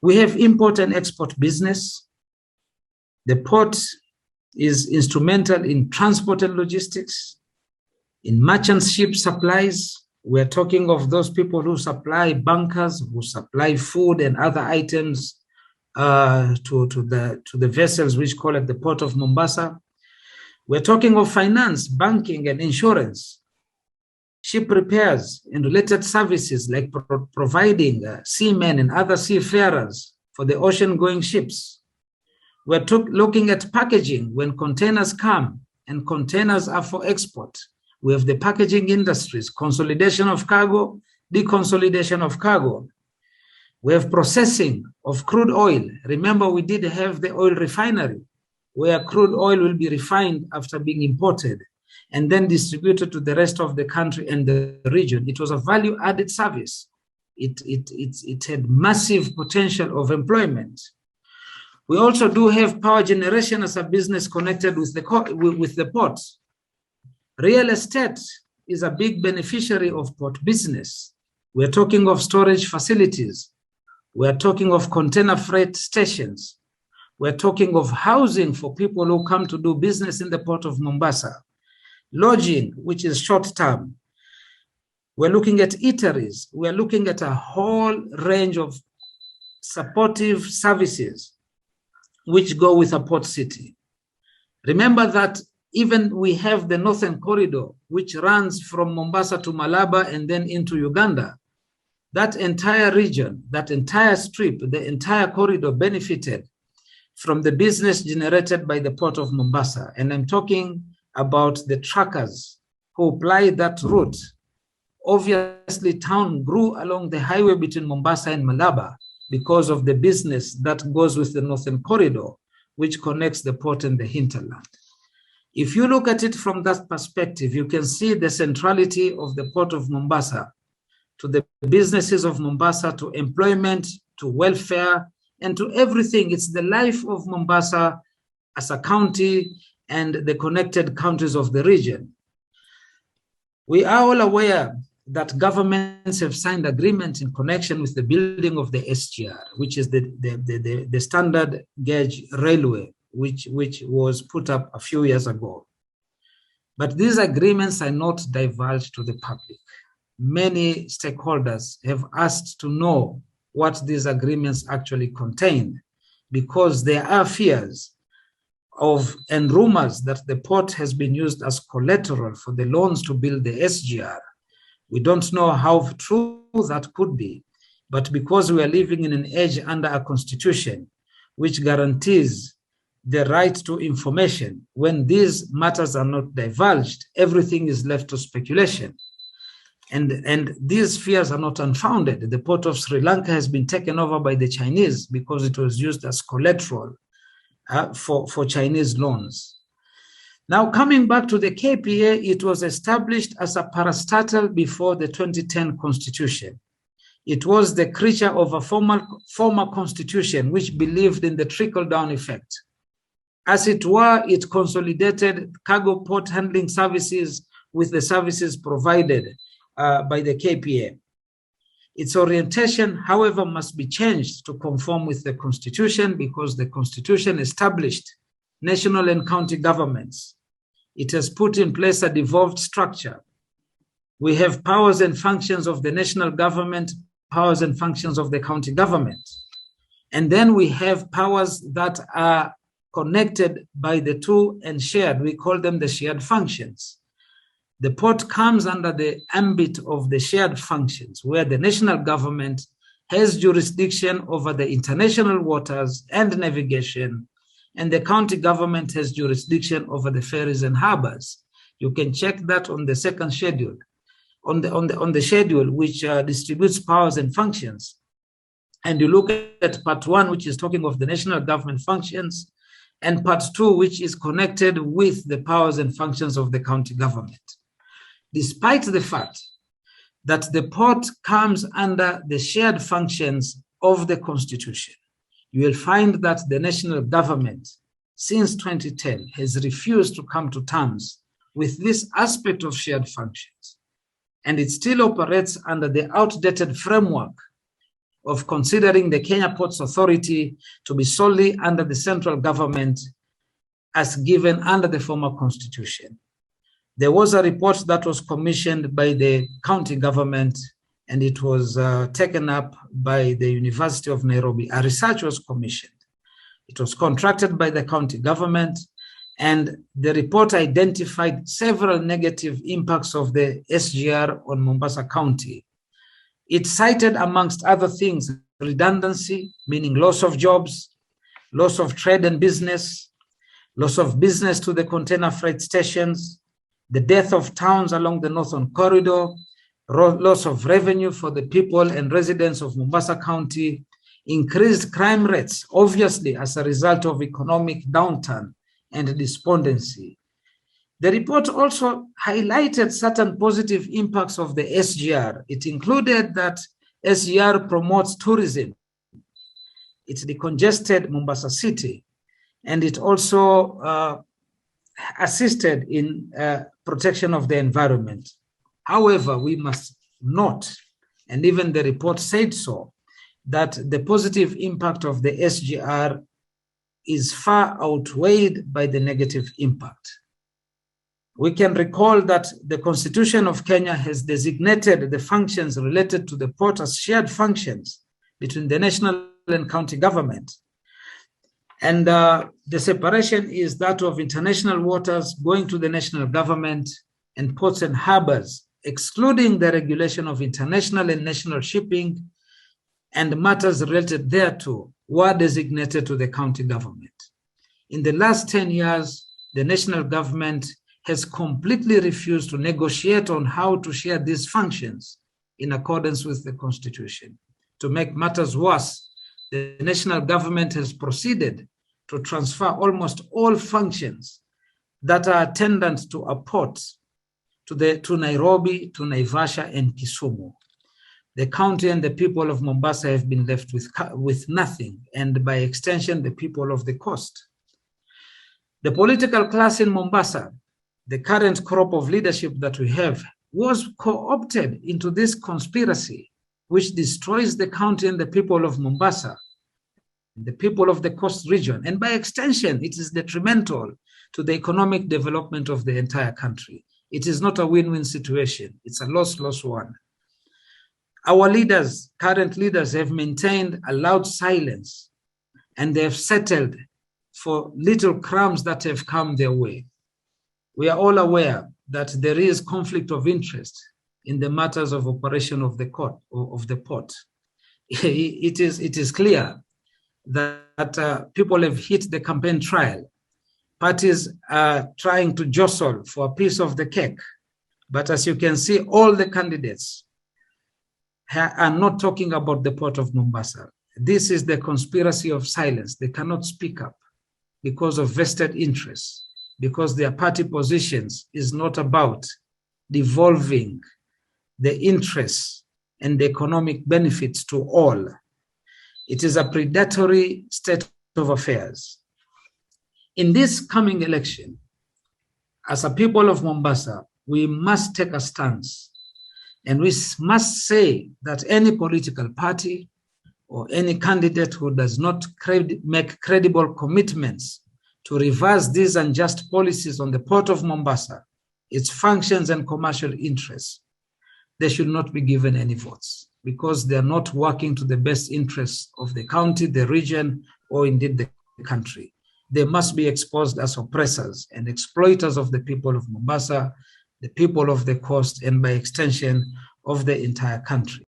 We have import and export business. The port is instrumental in transport and logistics, in merchant ship supplies. We're talking of those people who supply bunkers, who supply food and other items to the vessels which call at the port of Mombasa. We're talking of finance, banking, and insurance, ship repairs and related services like providing seamen and other seafarers for the ocean-going ships. We're looking at packaging when containers come and containers are for export. We have the packaging industries, consolidation of cargo, deconsolidation of cargo. We have processing of crude oil. Remember, we did have the oil refinery where crude oil will be refined after being imported and then distributed to the rest of the country and the region. It was a value-added service. It had massive potential of employment. We also do have power generation as a business connected with the ports. Real estate is a big beneficiary of port business. We're talking of storage facilities. We're talking of container freight stations. We're talking of housing for people who come to do business in the port of Mombasa. Lodging, which is short-term. We're looking at eateries. We're looking at a whole range of supportive services which go with a port city. Remember that even we have the Northern Corridor, which runs from Mombasa to Malaba and then into Uganda. That entire region, that entire strip, the entire corridor benefited from the business generated by the port of Mombasa. And I'm talking about the truckers who apply that route. Obviously, town grew along the highway between Mombasa and Malaba because of the business that goes with the Northern Corridor, which connects the port and the hinterland. If you look at it from that perspective, you can see the centrality of the port of Mombasa to the businesses of Mombasa, to employment, to welfare, and to everything. It's the life of Mombasa as a county and the connected counties of the region. We are all aware that governments have signed agreements in connection with the building of the SGR, which is the standard gauge railway, which was put up a few years ago. But these agreements are not divulged to the public. Many stakeholders have asked to know what these agreements actually contain, because there are fears of and rumors that the port has been used as collateral for the loans to build the SGR. We don't know how true that could be, but because we are living in an age under a constitution which guarantees the right to information, when these matters are not divulged, everything is left to speculation. And these fears are not unfounded. The port of Sri Lanka has been taken over by the Chinese because it was used as collateral for Chinese loans. Now, coming back to the KPA, it was established as a parastatal before the 2010 constitution. It was the creature of a former constitution which believed in the trickle-down effect. As it were, it consolidated cargo port handling services with the services provided by the KPA. Its orientation, however, must be changed to conform with the Constitution, because the Constitution established national and county governments. It has put in place a devolved structure. We have powers and functions of the national government, powers and functions of the county government. And then we have powers that are connected by the two and shared. We call them the shared functions. The port comes under the ambit of the shared functions, where the national government has jurisdiction over the international waters and navigation, and the county government has jurisdiction over the ferries and harbors. You can check that on the second schedule, on the schedule which distributes powers and functions. And you look at part 1, which is talking of the national government functions, and part 2, which is connected with the powers and functions of the county government. Despite the fact that the port comes under the shared functions of the Constitution, you will find that the national government, since 2010, has refused to come to terms with this aspect of shared functions. And it still operates under the outdated framework of considering the Kenya Ports Authority to be solely under the central government as given under the former constitution. There was a report that was commissioned by the county government, and it was taken up by the University of Nairobi. A research was commissioned. It was contracted by the county government, and the report identified several negative impacts of the SGR on Mombasa County. It cited, amongst other things, redundancy, meaning loss of jobs, loss of trade and business, loss of business to the container freight stations, the death of towns along the Northern Corridor, loss of revenue for the people and residents of Mombasa County, increased crime rates, obviously as a result of economic downturn and despondency. The report also highlighted certain positive impacts of the SGR. It included that SGR promotes tourism. It decongested Mombasa City, and it also assisted in protection of the environment. However, we must note, and even the report said so, that the positive impact of the SGR is far outweighed by the negative impact. We can recall that the Constitution of Kenya has designated the functions related to the port as shared functions between the national and county government. And the separation is that of international waters going to the national government, and ports and harbors, excluding the regulation of international and national shipping and matters related thereto, were designated to the county government. In the last 10 years, the national government has completely refused to negotiate on how to share these functions in accordance with the Constitution. To make matters worse, the national government has proceeded to transfer almost all functions that are attendant to a port to Nairobi, to Naivasha, and Kisumu. The county and the people of Mombasa have been left with nothing, and by extension, the people of the coast. The political class in Mombasa, the current crop of leadership that we have, was co-opted into this conspiracy, which destroys the county and the people of Mombasa, the people of the coast region, and by extension, it is detrimental to the economic development of the entire country. It is not a win-win situation. It's a loss-loss one. Our leaders, current leaders, have maintained a loud silence, and they have settled for little crumbs that have come their way. We are all aware that there is conflict of interest in the matters of operation of the court or of the port. It is clear that people have hit the campaign trial. Parties are trying to jostle for a piece of the cake. But as you can see, all the candidates are not talking about the port of Mombasa. This is the conspiracy of silence. They cannot speak up because of vested interests, because their party positions is not about devolving the interests and the economic benefits to all. It is a predatory state of affairs. In this coming election, as a people of Mombasa, we must take a stance, and we must say that any political party or any candidate who does not make credible commitments to reverse these unjust policies on the port of Mombasa, its functions and commercial interests, they should not be given any votes, because they are not working to the best interests of the county, the region, or indeed the country. They must be exposed as oppressors and exploiters of the people of Mombasa, the people of the coast, and by extension of the entire country.